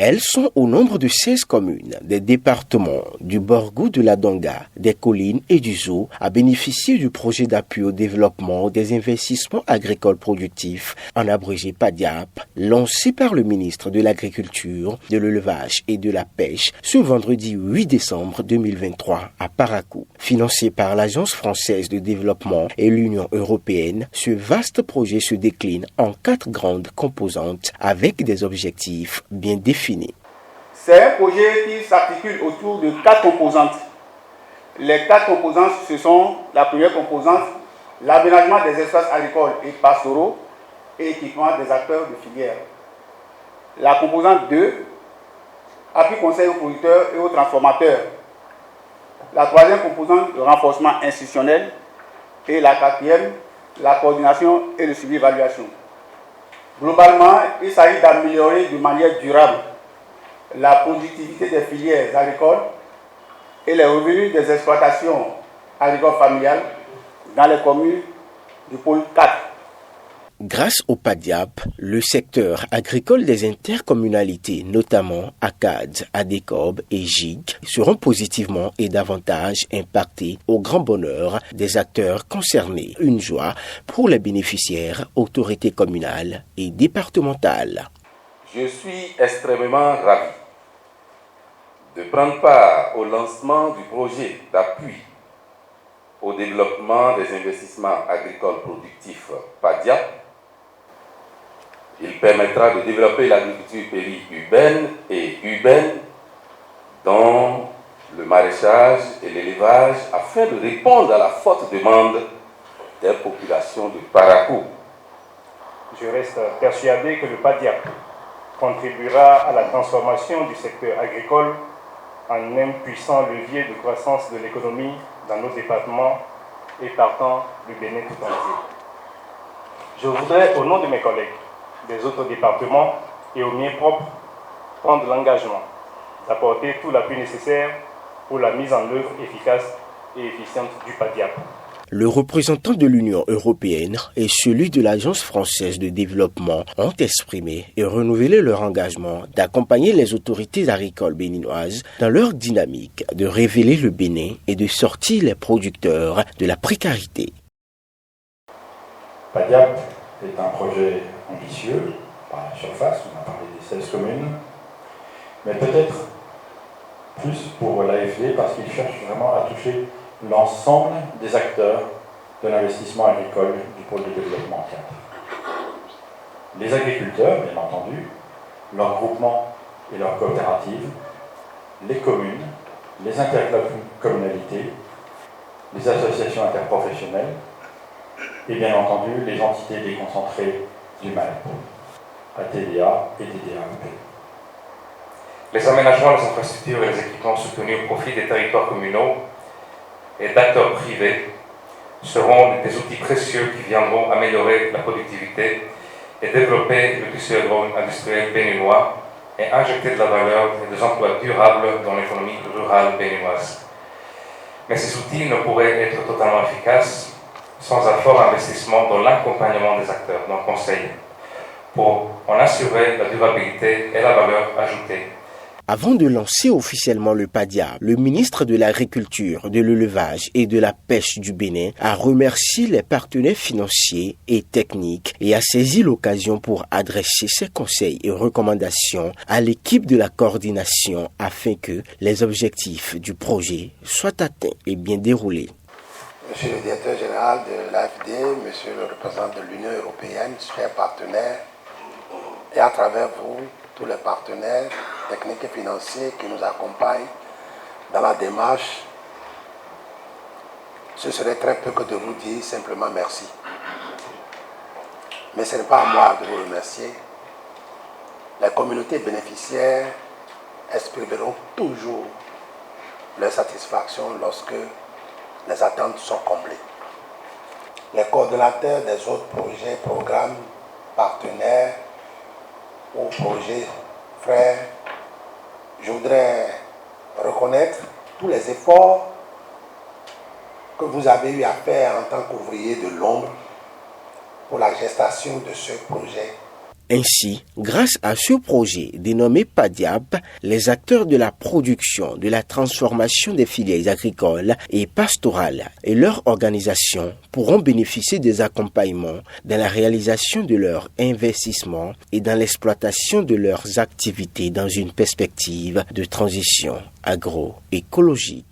Elles sont au nombre de 16 communes des départements du Borgou, de la Donga, des Collines et du Zou à bénéficier du projet d'appui au développement des investissements agricoles productifs, en abrégé PADIAP, lancé par le ministre de l'Agriculture, de l'Élevage et de la Pêche ce vendredi 8 décembre 2023 à Parakou. Financé par l'Agence française de développement et l'Union européenne, ce vaste projet se décline en 4 grandes composantes avec des objectifs bien définis. C'est un projet qui s'articule autour de 4 composantes. Les 4 composantes, ce sont la première composante, l'aménagement des espaces agricoles et pastoraux et équipement des acteurs de filière. La composante 2, appui conseil aux producteurs et aux transformateurs. La troisième composante, le renforcement institutionnel. Et la quatrième, la coordination et le suivi-évaluation. Globalement, il s'agit d'améliorer de manière durable la productivité des filières agricoles et les revenus des exploitations agricoles familiales dans les communes du pôle 4. Grâce au PADIAP, le secteur agricole des intercommunalités, notamment ACAD, ADECOB et GIG, seront positivement et davantage impactés au grand bonheur des acteurs concernés. Une joie pour les bénéficiaires, autorités communales et départementales. Je suis extrêmement ravi de prendre part au lancement du projet d'appui au développement des investissements agricoles productifs PADIAP. Il permettra de développer l'agriculture périurbaine et urbaine, dont le maraîchage et l'élevage, afin de répondre à la forte demande des populations de Parakou. Je reste persuadé que le PADIAP contribuera à la transformation du secteur agricole en un puissant levier de croissance de l'économie dans nos départements et partant du Bénin tout entier. Je voudrais, au nom de mes collègues des autres départements et au mien propre, prendre l'engagement d'apporter tout l'appui nécessaire pour la mise en œuvre efficace et efficiente du PADIAP. Le représentant de l'Union européenne et celui de l'Agence française de développement ont exprimé et renouvelé leur engagement d'accompagner les autorités agricoles béninoises dans leur dynamique de révéler le Bénin et de sortir les producteurs de la précarité. PADIAP est un projet ambitieux par la surface, on a parlé des 16 communes, mais peut-être plus pour l'AFD parce qu'il cherche vraiment à toucher l'ensemble des acteurs de l'investissement agricole du pôle de développement 4. Les agriculteurs, bien entendu, leurs groupements et leurs coopératives, les communes, les intercommunalités, les associations interprofessionnelles et bien entendu les entités déconcentrées du MALP, ATDA et DDAEP. Les aménagements des infrastructures et les équipements soutenus au profit des territoires communaux et d'acteurs privés seront des outils précieux qui viendront améliorer la productivité et développer le tissu agro-industriel béninois et injecter de la valeur et des emplois durables dans l'économie rurale béninoise. Mais ces outils ne pourraient être totalement efficaces sans un fort investissement dans l'accompagnement des acteurs, dans le conseil, pour en assurer la durabilité et la valeur ajoutée. Avant de lancer officiellement le PADIAP, le ministre de l'Agriculture, de l'Élevage et de la Pêche du Bénin a remercié les partenaires financiers et techniques et a saisi l'occasion pour adresser ses conseils et recommandations à l'équipe de la coordination afin que les objectifs du projet soient atteints et bien déroulés. Monsieur le directeur général de l'AFD, monsieur le représentant de l'Union européenne, chers partenaires, et à travers vous, tous les partenaires techniques et financiers qui nous accompagnent dans la démarche, ce serait très peu que de vous dire simplement merci. Mais ce n'est pas à moi de vous remercier. Les communautés bénéficiaires exprimeront toujours leur satisfaction lorsque les attentes sont comblées. Les coordonnateurs des autres projets, programmes, partenaires ou projets frères, je voudrais reconnaître tous les efforts que vous avez eu à faire en tant qu'ouvrier de l'ombre pour la gestation de ce projet. Ainsi, grâce à ce projet dénommé PADIAP, les acteurs de la production, de la transformation des filières agricoles et pastorales et leurs organisations pourront bénéficier des accompagnements dans la réalisation de leurs investissements et dans l'exploitation de leurs activités dans une perspective de transition agroécologique.